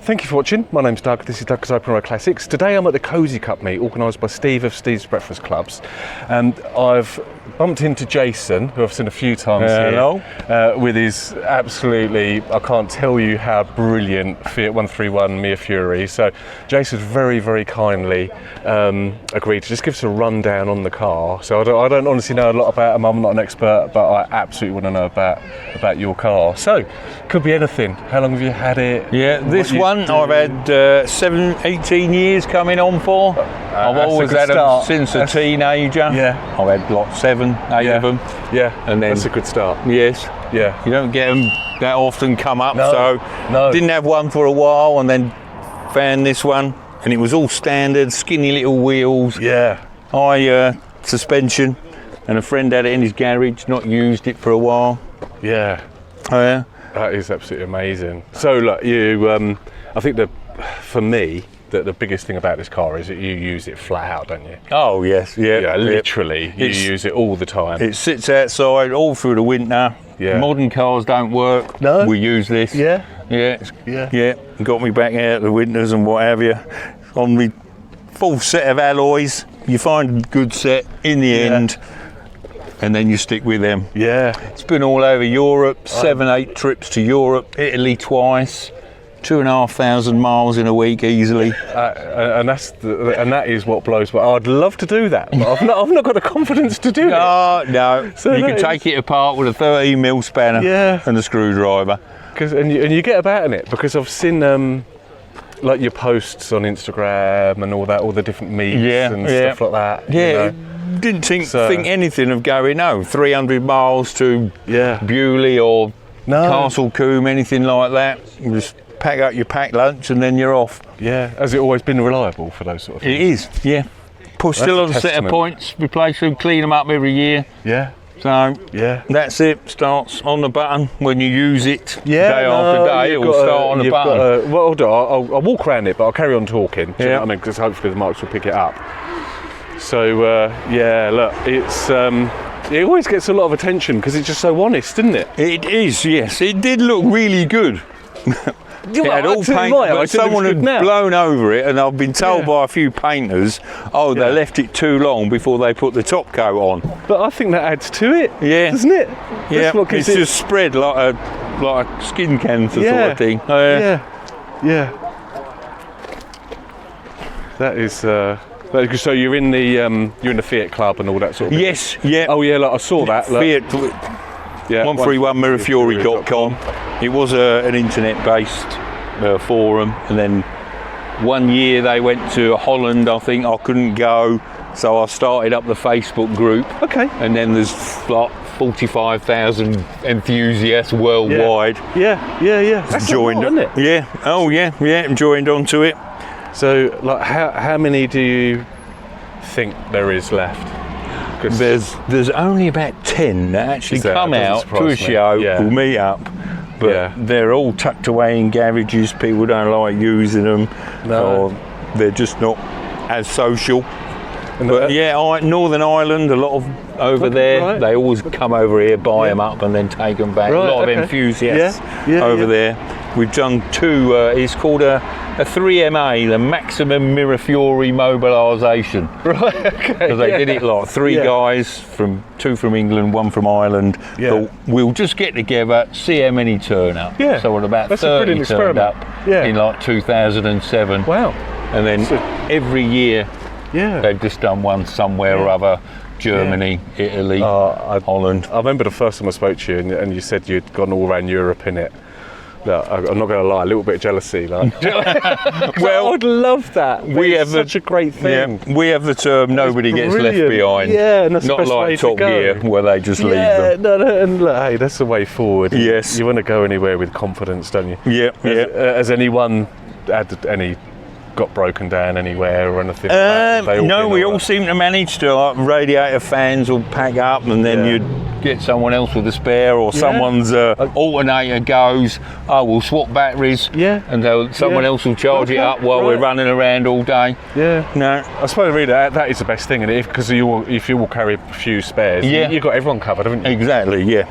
Thank you for watching. My name's Doug. This is Doug's Open Road Classics. Today I'm at the Cozy Cup meet organised by Steve of Steve's Breakfast Clubs, and I've bumped into Jason, who I've seen a few times here, with his absolutely, I can't tell you how brilliant Fiat 131 Mirafiori. So Jason very, very kindly agreed to just give us a rundown on the car. So I don't honestly know a lot about him. I'm not an expert, but I absolutely want to know about your car. So could be anything. How long have you had it? Yeah, this one I've had 18 years coming on for. I've always had them since a teenager. Yeah. I've had like 7, 8 of them. Yeah, and then, that's a good start. Yes. Yeah. You don't get them that often come up, no. Didn't have one for a while and then found this one, and it was all standard, skinny little wheels. Yeah. High suspension, and a friend had it in his garage, not used it for a while. Yeah. Oh yeah. That is absolutely amazing. So look, you, I think for me, the biggest thing about this car is that you use it flat out, don't you? Oh yes, yeah. Yeah, literally, you use it all the time. It sits outside all through the winter. Yeah. Modern cars don't work. No. We use this. Yeah. Yeah. Yeah. Yeah. Got me back out the winters and what have you. On the full set of alloys, you find a good set in the end, and then you stick with them. Yeah. It's been all over Europe, 7, 8 trips to Europe, Italy twice, 2,500 miles in a week easily. And that is what blows my. I'd love to do that, but I've not got the confidence to do it. No. So you can take it apart with a 13mm spanner and a screwdriver. And you get about in it, because I've seen like your posts on Instagram and all that, all the different meets and stuff like that. Yeah. You know? Didn't think anything of going 300 miles to Bewley or Castle Combe, anything like that. You just pack up your packed lunch and then you're off. Yeah. Has it always been reliable for those sort of things? It is, yeah. Still on a set of points, replace them, clean them up every year. Yeah. So that's it. Starts on the button when you use it. Day after day, it will start on the button. I'll walk around it, but I'll carry on talking. Do you know what I mean? Because hopefully the mics will pick it up. So look, it's it always gets a lot of attention because it's just so honest, isn't it? It is, yes. It did look really good. It had all paint, but someone had blown over it, and I've been told by a few painters, they left it too long before they put the top coat on. But I think that adds to it, doesn't it? Yeah, it's just spread like a skin cancer sort of thing. Yeah. That is. So you're in the Fiat Club and all that sort of thing? Yes, yeah. Oh yeah, I saw that. Fiat 131mirafiori.com. It was an internet-based forum, and then one year they went to Holland. I think I couldn't go, so I started up the Facebook group. Okay. And then there's like 45,000 enthusiasts worldwide. Yeah. That's joined, isn't it? Yeah. Oh yeah. Joined onto it. So, like, how many do you think there is left? There's only about 10 that actually come out to a show. We'll meet up, but they're all tucked away in garages. People don't like using them, or they're just not as social. But Northern Ireland, a lot of over there. Right. They always come over here, buy them up, and then take them back. Right, a lot of enthusiasts over there. We've done 2. It's called a 3MA, the maximum Mirafiori mobilisation. Right. Okay. Because they did it like 3 guys, 2 from England, 1 from Ireland. But we'll just get together, see how many turn up. Yeah. So about 30 turned up in like 2007. Wow. And then every year. They've just done one somewhere or other, Germany, Italy, Holland. I remember the first time I spoke to you and you said you'd gone all around Europe in it. Look, I'm not going to lie, a little bit of jealousy. Like. Well, I'd love that. It's such a great thing. Yeah, we have the term nobody gets left behind. Yeah, and that's not the best like way Top to go. Gear where they just leave them. No, and look, hey, that's the way forward. Yes. You want to go anywhere with confidence, don't you? Yeah. Has anyone had got broken down anywhere or anything like that? No, we all seem to manage to, like, radiator fans will pack up, and then you'd get someone else with a spare, or someone's alternator goes, we'll swap batteries, and someone else will charge it up while we're running around all day. No, I suppose really that is the best thing, isn't it? Because if you will carry a few spares, you've got everyone covered, haven't you? Exactly. Yeah.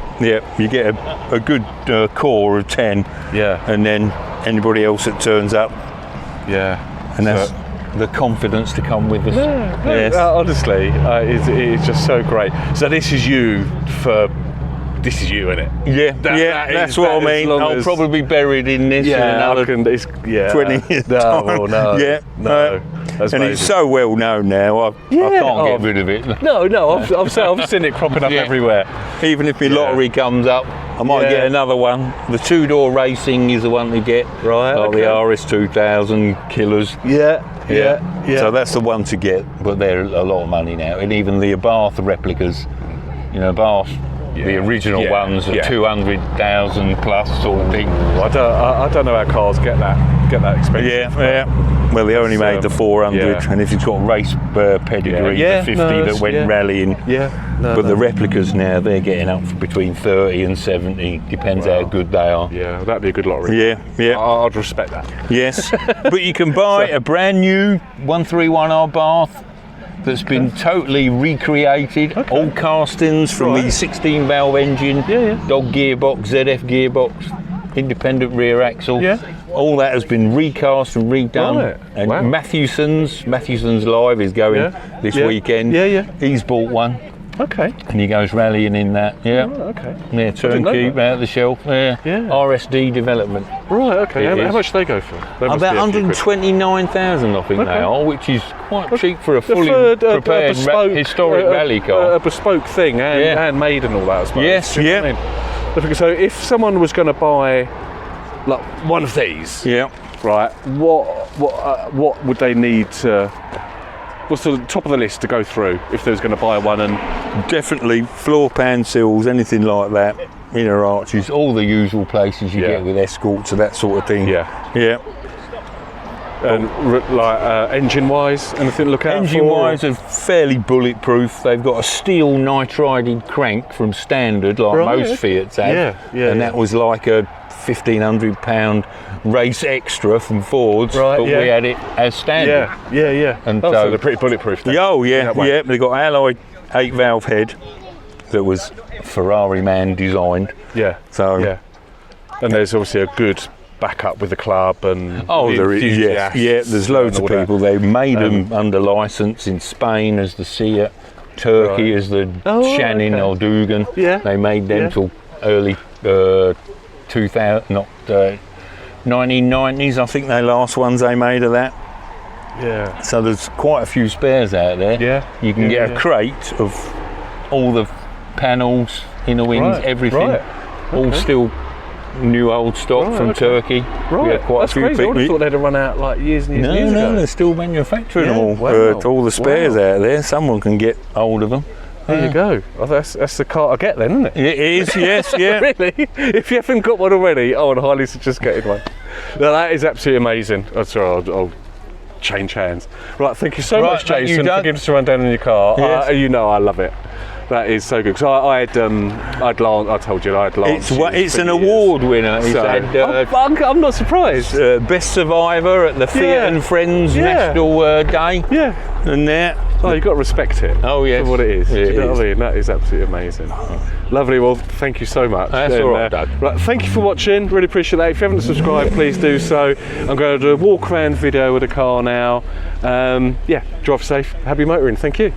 You get a good core of 10, and then anybody else that turns up. Yeah. And that's the confidence to come with us. Yes. Honestly, it's just so great. So this is you, isn't it? Yeah, that's what I mean. I'll probably be buried in this in another 20 years time. No. And it's so well known now, I can't get rid of it. No, I've seen it cropping up everywhere. Even if my lottery comes up, I might get another one. The two-door racing is the one to get. Right, like the RS2000 killers. Yeah. So that's the one to get, but they're a lot of money now. And even the Abarth replicas, Abarth, the original ones are 200,000 plus sort of thing. I don't know how cars get that expensive. Yeah. Well, they only made the 400, and if it's got race pedigree, the 50 that went rallying. But the replicas now, they're getting up for between 30 and 70, depends how good they are. Yeah, that'd be a good lottery. Yeah. I'd respect that. Yes, but you can buy a brand new 131R Bath that's been totally recreated, all castings from the 16 valve engine, dog gearbox, ZF gearbox, independent rear axle. All that has been recast and redone. And Matthewson's Live is going this weekend. He's bought one. Okay. And he goes rallying in that. Yeah. Oh, okay. Yeah, turnkey out the shelf. RSD development. Right. Okay. How much do they go for? About 129,000, I think they are, which is quite cheap for a fully prepared historic rally car. A bespoke thing, and made and all that, I suppose. Yes. So if someone was going to buy like one of these, right, what would they need to? What's the top of the list to go through if they was going to buy one? And definitely floor pan seals, anything like that, inner arches, all the usual places you get with escorts and that sort of thing. And engine-wise, anything to look out for? Engine-wise, are fairly bulletproof. They've got a steel nitrided crank from standard, like most Fiats had. And that was like a £1,500 race extra from Ford's, but we had it as standard. And so they're pretty bulletproof then. They've got alloy 8-valve head that was Ferrari man designed. And there's obviously a good backup with the club and there's loads of people. They made them under license in Spain as the Seat, Turkey as the Shannon or Dugan. They made them till early 1990s, I think, the last ones they made of that. So there's quite a few spares out there. You can get a crate of all the panels, inner wings, everything, all still new old stock from Turkey. We had quite a few crazy. people. I thought they'd have run out like years and years ago. No, they're still manufacturing them all. All the spares out there. Someone can get hold of them. There you go. Well, that's the car I get then, isn't it? It is, yes, Really? If you haven't got one already, I would highly suggest getting one. No, that is absolutely amazing. I'm sorry, I'll change hands. Right, thank you so much, Jason, for giving us a rundown on your car. I love it. That is so good. So I told you I had Lance. It's an award winner. I'm not surprised. Best survivor at the Fiat and Friends National Day. And that. Oh, you've got to respect it. Oh, yes. For what it is. Do you know what I mean? That is absolutely amazing. Lovely. Well, thank you so much. That's all right, Doug. Right, thank you for watching. Really appreciate that. If you haven't subscribed, please do so. I'm going to do a walk around video with the car now. Drive safe. Happy motoring. Thank you.